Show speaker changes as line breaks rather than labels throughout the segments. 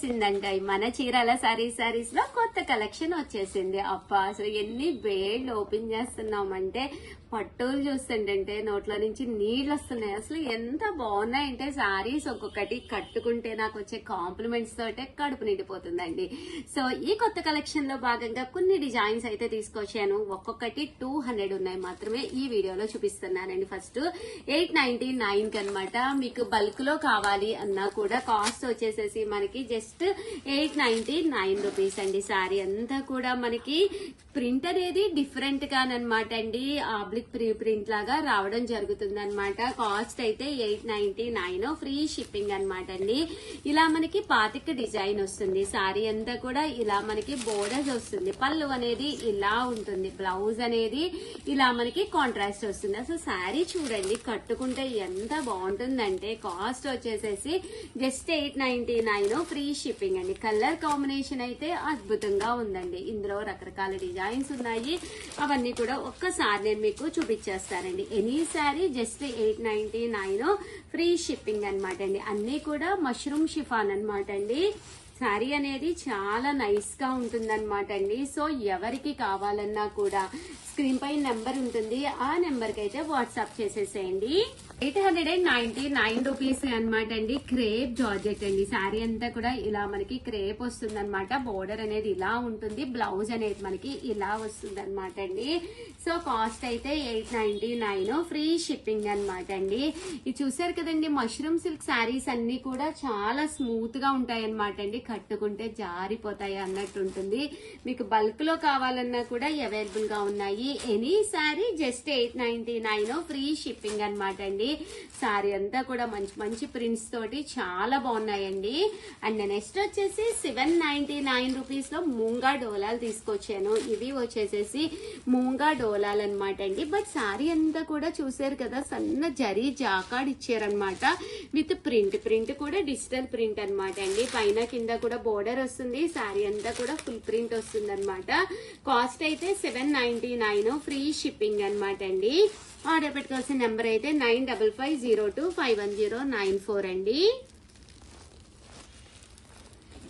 వచ్చేసిందంట. మన చీరాల సారీస్ లో కొత్త కలెక్షన్ వచ్చేసింది. అబ్బా అసలు ఎన్ని బేడ్లు ఓపెన్ చేస్తున్నామంటే పట్టులు చూస్తుంటే నోట్లో నుంచి నీళ్లు వస్తున్నాయి. అసలు ఎంత బాగున్నాయంటే సారీస్ ఒక్కొక్కటి కట్టుకుంటే నాకు వచ్చే కాంప్లిమెంట్స్ తోటే కడుపు నిండిపోతుందండి. సో ఈ కొత్త కలెక్షన్ లో భాగంగా కొన్ని డిజైన్స్ అయితే తీసుకొచ్చాను. ఒక్కొక్కటి 200 ఉన్నాయి మాత్రమే ఈ వీడియోలో చూపిస్తున్నానండి. ఫస్ట్ 899 కనమాట. మీకు బల్క్ లో కావాలి అన్నా కూడా కాస్ట్ వచ్చేసేసి మనకి జస్ట్ 899 రూపీస్ అండి. సారీ అంతా కూడా మనకి ప్రింట్ అనేది డిఫరెంట్ గానమాట అండి. ఆబ్లిక్ ప్రింట్ లాగా రావడం జరుగుతుంది అనమాట. కాస్ట్ అయితే 899, ఫ్రీ షిప్పింగ్ అనమాట అండి. ఇలా మనకి పాతిక డిజైన్ వస్తుంది. సారీ అంతా కూడా ఇలా మనకి బోర్డర్స్ వస్తుంది. పళ్ళు అనేది ఇలా ఉంటుంది. బ్లౌజ్ అనేది ఇలా మనకి కాంట్రాస్ట్ వస్తుంది. అసలు సారీ చూడండి కట్టుకుంటే ఎంత బాగుంటుందంటే కాస్ట్ వచ్చేసేసి జస్ట్ 899, ఫ్రీ షిప్పింగ్ అండి. కలర్ కాంబినేషన్ అయితే అద్భుతంగా ఉందండి. ఇందులో రకరకాల డిజైన్స్ ఉన్నాయి. అవన్నీ కూడా ఒక్కసారి నేను మీకు చూపించేస్తానండి. Any sari just 899, free shipping అనమాట అండి. అన్ని కూడా మష్రూమ్ షిఫాన్ అనమాట అండి. శారీ అనేది చాలా నైస్ గా ఉంటుందన్నమాట అండి. సో ఎవరికి కావాలన్నా కూడా స్క్రీన్ పై నెంబర్ ఉంటుంది. ఆ నెంబర్ కి అయితే వాట్సాప్ చేసేసేయండి. 899 రూపీస్ అనమాట అండి. క్రేప్ జార్జెట్ అండి. శారీ అంతా కూడా ఇలా మనకి క్రేప్ వస్తుంది అనమాట. బోర్డర్ అనేది ఇలా ఉంటుంది. బ్లౌజ్ అనేది మనకి ఇలా వస్తుంది అనమాట అండి. సో కాస్ట్ అయితే 899, ఫ్రీ షిప్పింగ్ అనమాట అండి. ఇది చూసారు కదండి, మష్రూమ్ సిల్క్ శారీస్ అన్ని కూడా చాలా స్మూత్ గా ఉంటాయి అనమాట అండి. కట్టుకుంటే జారిపోతాయి అన్నట్టు ఉంటుంది. మీకు బల్క్ లో కావాలన్నా కూడా అవైలబుల్ గా ఉన్నాయి. Any sari just 899, free shipping అనమాట అండి. శారీ అంతా కూడా మంచి మంచి ప్రింట్స్ తోటి చాలా బాగున్నాయండి. అండ్ నెక్స్ట్ వచ్చేసి 799 రూపీస్ లో మూంగా డోలాలు తీసుకొచ్చాను. ఇవి వచ్చేసేసి మూంగా డోలాలు అనమాట అండి. బట్ శారీ అంతా కూడా చూసారు కదా, సన్న జరీ జాకాడ్ ఇచ్చారనమాట. విత్ ప్రింట్ కూడా డిజిటల్ ప్రింట్ అనమాట అండి. పైన కింద కూడా బోర్డర్ వస్తుంది. శారీ అంతా కూడా ఫుల్ ప్రింట్ వస్తుంది అనమాట. కాస్ట్ అయితే 799, ఫ్రీ షిప్పింగ్ అనమాట అండి. ఆర్డర్ పెట్టుకోవాల్సిన నెంబర్ అయితే 9550251094 అండి.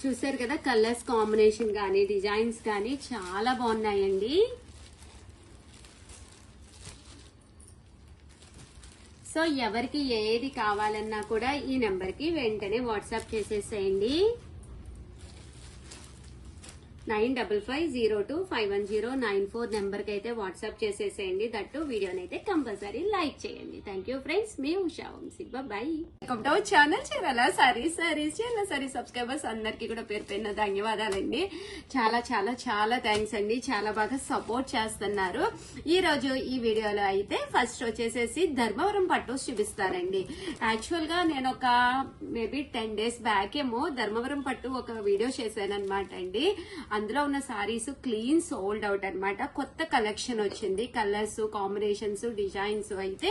చూసారు కదా, కలర్స్ కాంబినేషన్ గానీ డిజైన్స్ గానీ చాలా బాగున్నాయండి. సో ఎవరికి ఏది కావాలన్నా కూడా ఈ నెంబర్ కి వెంటనే వాట్సాప్ చేసేసేయండి. 9550251094 నెంబర్ కి అయితే వాట్సాప్ చేసేసేయండి. దట్టు వీడియోని అయితే కంపల్సరీ లైక్ చేయండి. థ్యాంక్ యూ ఫ్రెండ్స్, మీ Usha Vamshi. Bye. Welcome to channel Chirala saris. Chirala sari subscribers అందరికి కూడా పేరు పేరున ధన్యవాదాలండి. చాలా చాలా చాలా థ్యాంక్స్ అండి. చాలా బాగా సపోర్ట్ చేస్తున్నారు. ఈ రోజు ఈ వీడియోలో అయితే ఫస్ట్ వచ్చేసేసి ధర్మవరం పట్టు చూపిస్తారండి. యాక్చువల్ గా నేను ఒక మేబీ 10 days బ్యాక్ ఏమో ధర్మవరం పట్టు ఒక వీడియో చేశాను అనమాట అండి. అందులో ఉన్న సారీస్ క్లీన్ సోల్డ్ అవుట్ అనమాట. కొత్త కలెక్షన్ వచ్చింది. కలర్స్ కాంబినేషన్స్ డిజైన్స్ అయితే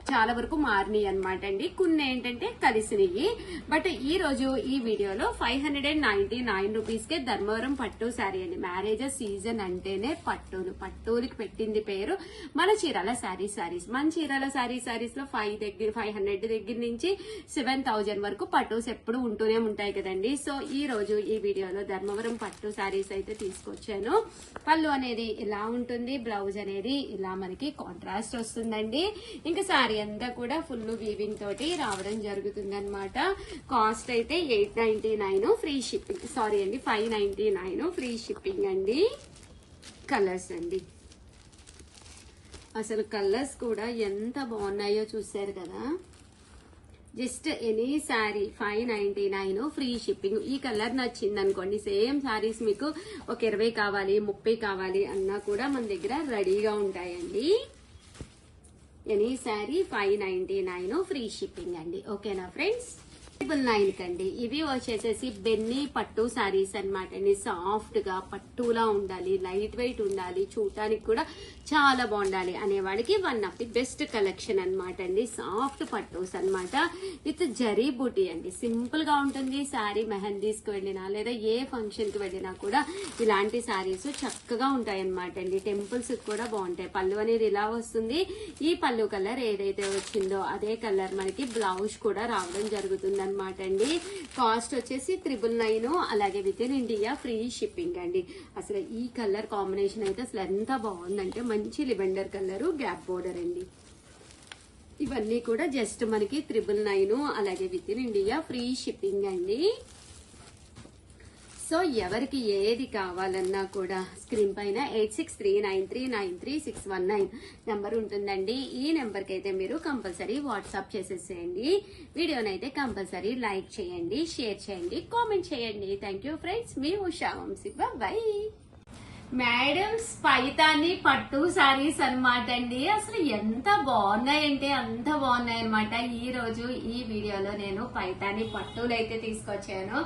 చాలా వరకు మారినాయి అనమాట అండి. కొన్ని ఏంటంటే కలిసినవి. బట్ ఈ రోజు ఈ వీడియోలో 599 రూపీస్ కే ధర్మవరం పట్టు శారీ అండి. మ్యారేజ్ సీజన్ అంటేనే పట్టులకి పెట్టింది పేరు మన చీరాల సారీస్. మన చీరాల సారీస్ లో 500 దగ్గర నుంచి 7000 వరకు పట్టుస్ ఎప్పుడు ఉంటూనే ఉంటాయి కదండి. సో ఈ రోజు ఈ వీడియోలో ధర్మవరం పట్టు శారీస్ అయితే తీసుకొచ్చాను. పళ్ళు అనేది ఇలా ఉంటుంది. బ్లౌజ్ అనేది ఇలా మనకి కాంట్రాస్ట్ వస్తుందండి. ఇంకా శారీ అంతా కూడా ఫుల్ వీవింగ్ తోటి రావడం జరుగుతుంది అనమాట. కాస్ట్ అయితే 899, ఫ్రీ షిప్పింగ్. సారీ అండి, 599, ఫ్రీ షిప్పింగ్ అండి. కలర్స్ అండి, అసలు కలర్స్ కూడా ఎంత బాగున్నాయో చూసారు కదా. Just any sari 599, free shipping. ఈ కలర్ నచ్చింది అనుకోండి, సేమ్ శారీస్ మీకు ఒక 20 కావాలి 30 కావాలి అన్నా కూడా మన దగ్గర రెడీగా ఉంటాయండి. ఎనీ శారీ 599, ఫ్రీ షిప్పింగ్ అండి. ఓకేనా ఫ్రెండ్స్. 9 కండి. ఇవి వచ్చేసేసి బెన్నీ పట్టు శారీస్ అనమాట అండి. సాఫ్ట్ గా పట్టులా ఉండాలి, లైట్ వెయిట్ ఉండాలి, చూడటానికి కూడా చాలా బాగుండాలి అనేవాడికి one of the best collection అనమాట అండి. సాఫ్ట్ పట్టూస్ అనమాట విత్ జరీ బూటీ అండి. సింపుల్ గా ఉంటుంది శారీ. మెహందీస్ కి వెళ్ళినా లేదా ఏ ఫంక్షన్ కి వెళ్ళినా కూడా ఇలాంటి శారీస్ చక్కగా ఉంటాయి అనమాట అండి. టెంపుల్స్ కూడా బాగుంటాయి. పళ్ళు అనేది ఇలా వస్తుంది. ఈ పళ్ళు కలర్ ఏదైతే వచ్చిందో అదే కలర్ మనకి బ్లౌజ్ కూడా రావడం జరుగుతుంది అనమాట అండి. కాస్ట్ వచ్చేసి 999, అలాగే with in India free shipping అండి. అసలు ఈ కలర్ కాంబినేషన్ అయితే అసలు ఎంత బాగుందంటే మంచి లివెండర్ కలర్ గ్యాప్ బోర్డర్ అండి. ఇవన్నీ కూడా జస్ట్ మనకి 999, అలాగే with in India free shipping అండి. సో ఎవరికి ఏది కావాలన్నా కూడా స్క్రీన్ పైన 8639393619 నెంబర్ ఉంటుందండి. ఈ నెంబర్కి అయితే మీరు కంపల్సరీ వాట్సాప్ చేసేసేయండి. వీడియోనైతే కంపల్సరీ లైక్ చేయండి, షేర్ చేయండి, కామెంట్ చేయండి. థ్యాంక్ యూ ఫ్రెండ్స్, మీ ఉషా వంశీ. బై. మేడమ్స్ పైతాని పట్టు సారీస్ అనమాట అండి. అసలు ఎంత బాగున్నాయంటే అంత బాగున్నాయి అనమాట. ఈ రోజు ఈ వీడియోలో నేను పైతాని పట్టులు అయితే తీసుకొచ్చాను.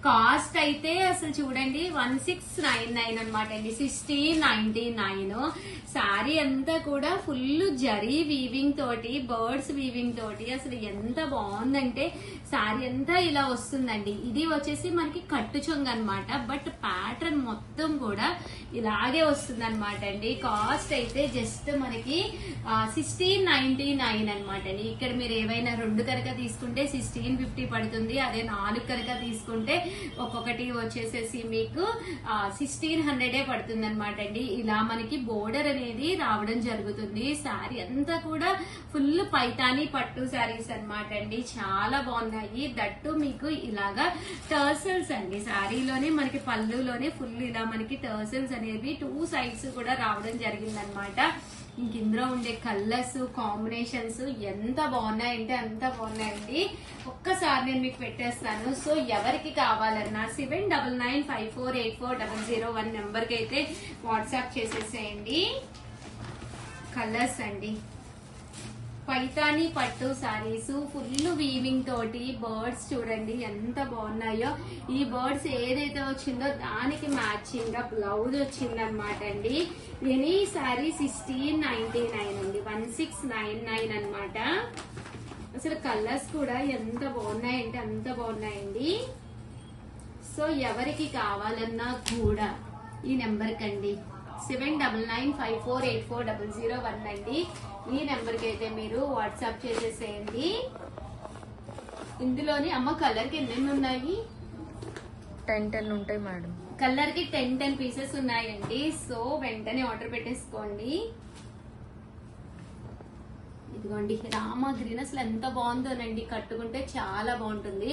కాస్ట్ అయితే అసలు చూడండి 1699 అనమాట అండి, 1699. సారీ అంతా కూడా ఫుల్ జరీ వీవింగ్ తోటి, బర్డ్స్ వీవింగ్ తోటి అసలు ఎంత బాగుందంటే సారీ అంతా ఇలా వస్తుందండి. ఇది వచ్చేసి మనకి కట్టు చొంగ అనమాట, బట్ ప్యాటర్న్ మొత్తం కూడా ఇలాగే వస్తుంది అనమాట అండి. కాస్ట్ అయితే జస్ట్ మనకి 1699 అనమాట అండి. ఇక్కడ మీరు ఏవైనా 2 కనుక తీసుకుంటే 1650 పడుతుంది. అదే 4 కనుక తీసుకుంటే ఒక్కొక్కటి వచ్చేసేసి మీకు 1600 పడుతుంది అనమాట అండి. ఇలా మనకి బోర్డర్ అనేది రావడం జరుగుతుంది. శారీ అంతా కూడా ఫుల్ పైతాని పట్టు శారీస్ అనమాట అండి. చాలా బాగున్నాయి. దట్టు మీకు ఇలాగా టర్సల్స్ అండి. శారీలోనే మనకి పళ్ళులోనే ఫుల్ ఇలా మనకి టర్సల్స్ అనేవి 2 సైడ్స్ కూడా రావడం జరిగిందనమాట. ఇంక ఇందులో ఉండే కలర్స్ కాంబినేషన్స్ ఎంత బాగున్నాయంటే అంత బాగున్నాయండి. ఒక్కసారి నేను మీకు పెట్టేస్తాను. సో ఎవరికి కావాలన్నా 7995484001 నెంబర్ కి అయితే వాట్సాప్ చేసేసేయండి. కలర్స్ అండి, పైతాని పట్టు సారీస్ ఫుల్ వీవింగ్ తోటి బర్డ్స్ చూడండి ఎంత బాగున్నాయో. ఈ బర్డ్స్ ఏదైతే వచ్చిందో దానికి మ్యాచింగ్ గా బ్లౌజ్ వచ్చిందనమాట అండి. ఎనీ సారీ 1699 అండి, 1699 అనమాట. అసలు కలర్స్ కూడా ఎంత బాగున్నాయంటే అంత బాగున్నాయండి. సో ఎవరికి కావాలన్నా కూడా ఈ నెంబర్ కండి 7995484001 అండి. ఈ నెంబర్ కి అయితే మీరు వాట్సాప్ చేసేసేయండి. ఇందులోని అమ్మ కలర్ కి ఎన్ని ఉన్నాయి?
10 ఉంటాయి మేడం.
కలర్ కి 10 పీసెస్ ఉన్నాయండి. సో వెంటనే ఆర్డర్ పెట్టేసుకోండి. ఇదిగోండి రామా గ్రీన్, అసలు ఎంత బాగుందోనండి. కట్టుకుంటే చాలా బాగుంటుంది.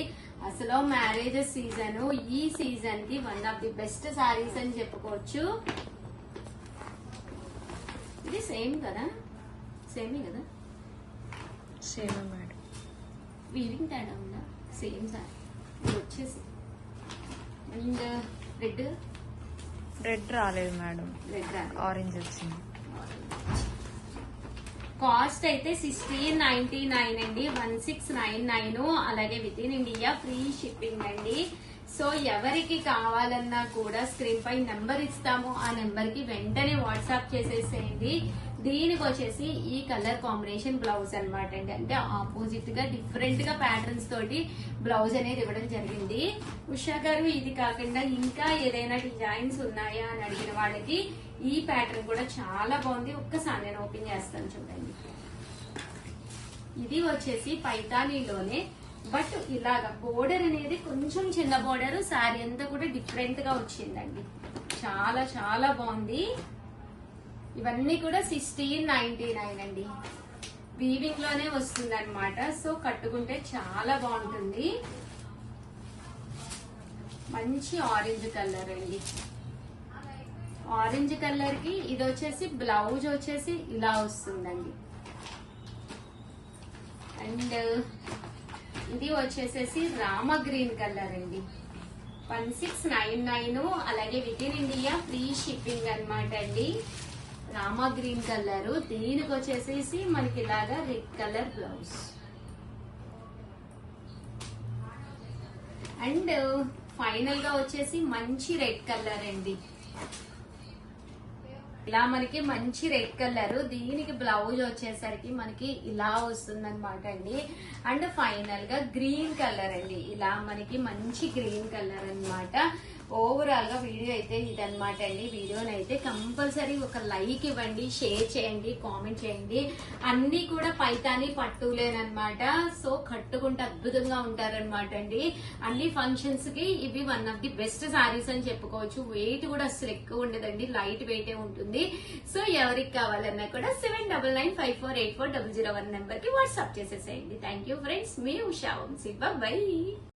అసలు మ్యారేజెస్ సీజన్, ఈ సీజన్ కి one of the best saris అని చెప్పుకోవచ్చు. ఇది సేమ్ కదా, సేమే కదా,
సేమ్ మేడం.
వీవింగ్ తేడా ఉందా? Same sorry. ఇది వచ్చేసి అండ్
రెడ్ రాలేదు మేడం,
రెడ్ రాలేదు,
ఆరెంజ్ వచ్చింది.
కాస్ట్ అయితే 1699 అండి, 1699. అలాగే with in India free shipping అండి. సో ఎవరికి కావాలన్నా కూడా స్క్రీన్ పై నెంబర్ ఇస్తాము. ఆ నెంబర్ కి వెంటనే వాట్సాప్ చేసేసేయండి. దీనికి వచ్చేసి ఈ కలర్ కాంబినేషన్ బ్లౌజ్ అనమాట అండి. అంటే ఆపోజిట్ గా డిఫరెంట్ గా ప్యాటర్న్స్ తోటి బ్లౌజ్ అనేది ఇవ్వడం జరిగింది. ఉషా గారు ఇది కాకుండా ఇంకా ఏదైనా డిజైన్స్ ఉన్నాయా అని అడిగిన వాళ్ళకి ఈ ప్యాటర్న్ కూడా చాలా బాగుంది. ఒక్కసారి నేను ఓపెన్ చేస్తాను చూడండి. ఇది వచ్చేసి పైతానీలోనే, బట్ ఇలాగా బోర్డర్ అనేది కొంచెం చిన్న బోర్డర్, శారీ అంతా కూడా డిఫరెంట్ గా వచ్చిందండి. చాలా చాలా బాగుంది. ఇవన్నీ కూడా 1699 అండి. వీవింగ్ లోనే వస్తుంది అనమాట. సో కట్టుకుంటే చాలా బాగుంటుంది. మంచి ఆరెంజ్ కలర్ అండి. ఆరెంజ్ కలర్ కి ఇది వచ్చేసి బ్లౌజ్ వచ్చేసి ఇలా వస్తుందండి. అండ్ ఇది వచ్చేసేసి రామ గ్రీన్ కలర్ అండి, 1699. అలాగే with in India free shipping అనమాట అండి. రామా గ్రీన్ కలర్, దీనికి వచ్చేసేసి మనకి ఇలాగా red colour blouse. And final గా వచ్చేసి మంచి రెడ్ కలర్ అండి. ఇలా మనకి మంచి రెడ్ కలర్, దీనికి బ్లౌజ్ వచ్చేసరికి మనకి ఇలా వస్తుంది అనమాట అండి. అండ్ ఫైనల్ గా గ్రీన్ కలర్ అండి. ఇలా మనకి మంచి గ్రీన్ కలర్ అన్నమాట. ఓవరాల్ గా వీడియో అయితే ఇదన్నమాట అండి. వీడియోని అయితే కంపల్సరీ ఒక లైక్ ఇవ్వండి, షేర్ చేయండి, కామెంట్ చేయండి. అన్ని కూడా పైతాని పట్టులేనమాట. సో కట్టుకుంటే అద్భుతంగా ఉంటారనమాట అండి. అన్ని ఫంక్షన్స్ కి ఇవి one of the best saris అని చెప్పుకోవచ్చు. వెయిట్ కూడా అసలు ఎక్కువ ఉండదండి, లైట్ వెయిటే ఉంటుంది. సో ఎవరికి కావాలన్నా కూడా 7995484001 నెంబర్ కి వాట్సాప్ చేసేసేయండి. థ్యాంక్ యూ ఫ్రెండ్స్, మీ ఉషా వంశీ. బై.